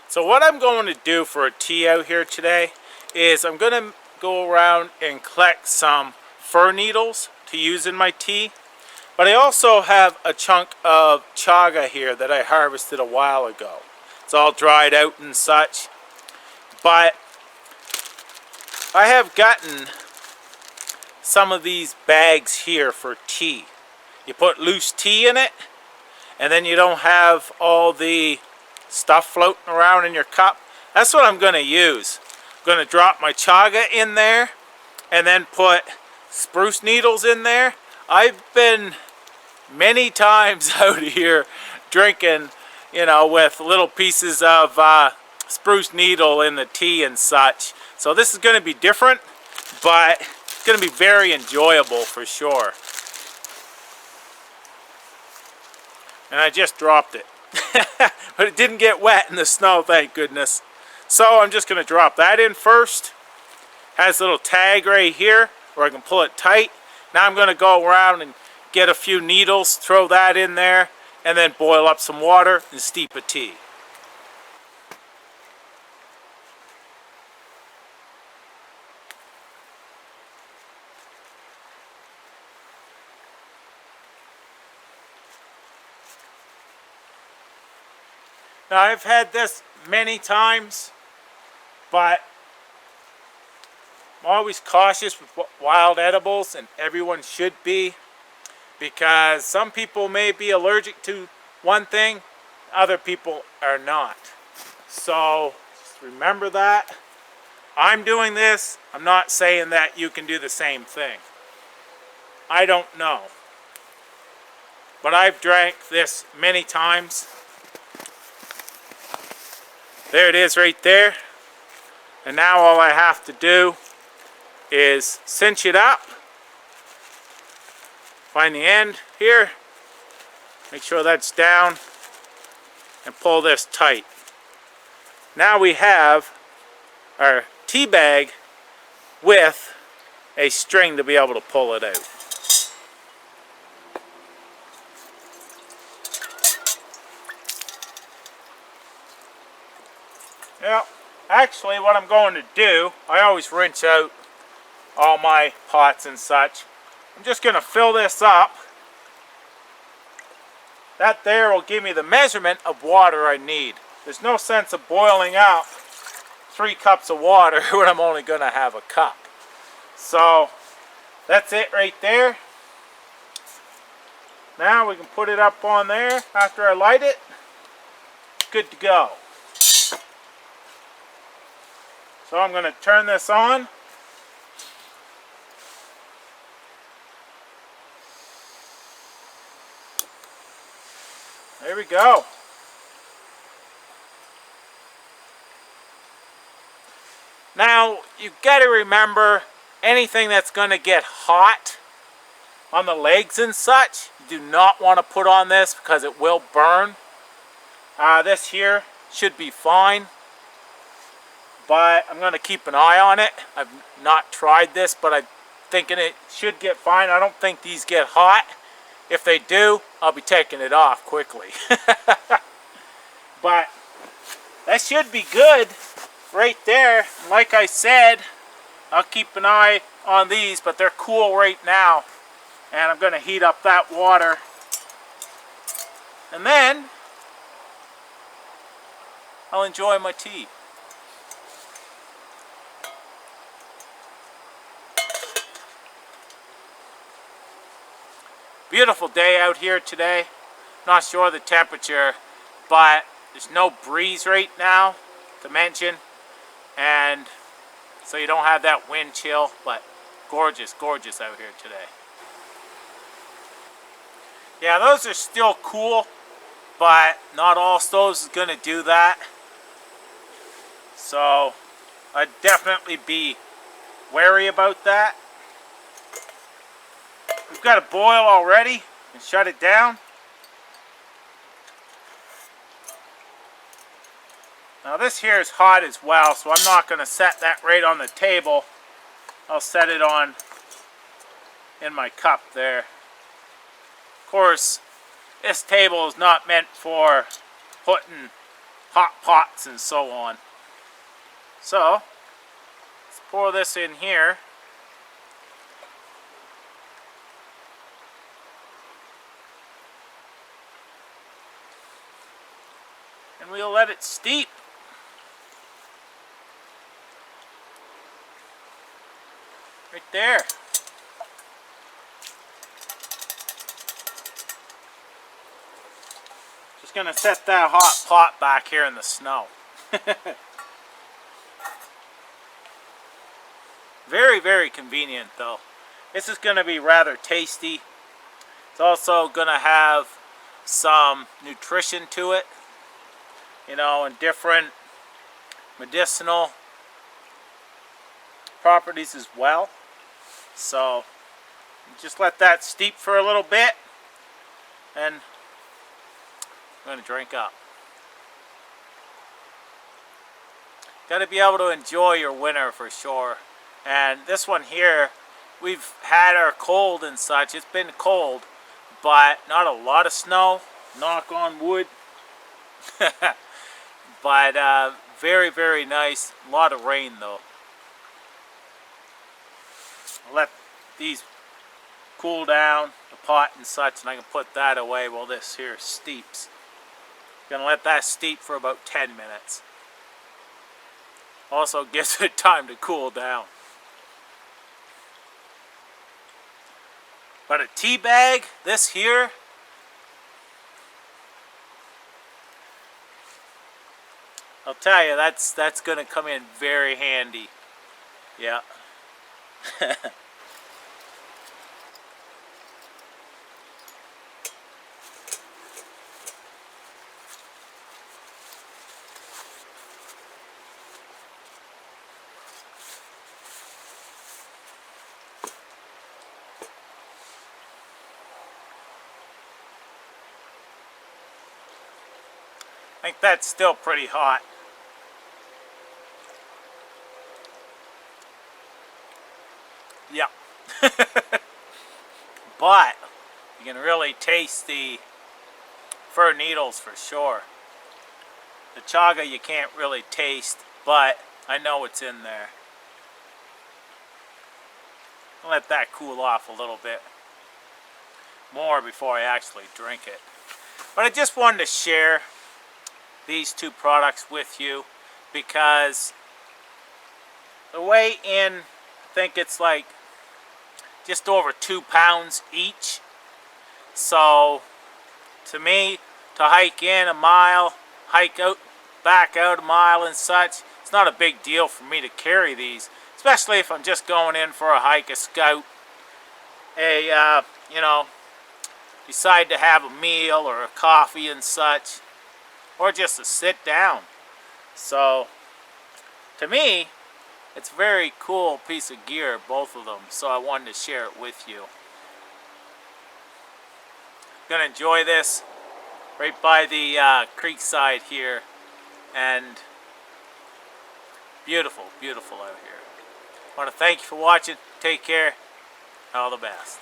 So what I'm going to do for a tea out here today is I'm going to go around and collect some fir needles to use in my tea. But I also have a chunk of chaga here that I harvested a while ago. It's all dried out and such. But I have gotten some of these bags here for tea. You put loose tea in it, and then you don't have all the stuff floating around in your cup. That's what I'm going to use. I'm going to drop my chaga in there and then put spruce needles in there. I've been many times out here drinking, you know, with little pieces of spruce needle in the tea and such. So this is going to be different, but it's going to be very enjoyable for sure. And I just dropped it. But it didn't get wet in the snow, thank goodness. So I'm just going to drop that in first. Has a little tag right here where I can pull it tight. Now I'm going to go around and get a few needles, throw that in there, and then boil up some water and steep a tea. Now I've had this many times, but I'm always cautious with wild edibles, and everyone should be, because some people may be allergic to one thing, other people are not. So just remember that. I'm doing this. I'm not saying that you can do the same thing. I don't know. But I've drank this many times. There it is right there. And now all I have to do is cinch it up. Find the end here. Make sure that's down. And pull this tight. Now we have our tea bag with a string to be able to pull it out. Well, actually what I'm going to do, I always rinse out all my pots and such. I'm just going to fill this up. That there will give me the measurement of water I need. There's no sense of boiling up 3 cups of water when I'm only going to have a cup. So that's it right there. Now we can put it up on there after I light it. Good to go. So I'm going to turn this on. There we go. Now you've got to remember, anything that's going to get hot on the legs and such, you do not want to put on this because it will burn. This here should be fine. But I'm going to keep an eye on it. I've not tried this, but I'm thinking it should get fine. I don't think these get hot. If they do, I'll be taking it off quickly. But that should be good right there. Like I said, I'll keep an eye on these, but they're cool right now. And I'm going to heat up that water. And then I'll enjoy my tea. Beautiful day out here today. Not sure the temperature, but there's no breeze right now to mention, and so you don't have that wind chill, but gorgeous, gorgeous out here today. Yeah, those are still cool, but not all stoves is going to do that. So I'd definitely be wary about that. We've got it boil already and shut it down. Now this here is hot as well, so I'm not going to set that right on the table. I'll set it on in my cup there. Of course, this table is not meant for putting hot pots and so on. So let's pour this in here. And we'll let it steep. Right there. Just gonna set that hot pot back here in the snow. Very, very convenient though. This is gonna be rather tasty. It's also gonna have some nutrition to it, you know, and different medicinal properties as well. So just let that steep for a little bit, and I'm going to drink up. Got to be able to enjoy your winter for sure. And this one here, we've had our cold and such. It's been cold, but not a lot of snow, knock on wood. But very, very nice. A lot of rain though. I'll let these cool down, the pot and such, and I can put that away while this here steeps. Gonna let that steep for about 10 minutes. Also gives it time to cool down. But a tea bag, this here, I'll tell you, that's gonna come in very handy. Yeah. I think that's still pretty hot. Yeah. But you can really taste the fir needles for sure. The chaga you can't really taste, but I know it's in there. I'll let that cool off a little bit more before I actually drink it. But I just wanted to share these two products with you because the weigh in, I think it's like just over 2 pounds each. So to me, to hike in a mile, hike out, back out a mile and such, it's not a big deal for me to carry these, especially if I'm just going in for a hike, a scout, you know, decide to have a meal or a coffee and such, or just to sit down. So to me, it's a very cool piece of gear, both of them, so I wanted to share it with you. Gonna enjoy this right by the creek side here, and beautiful, beautiful out here. I want to thank you for watching. Take care. All the best.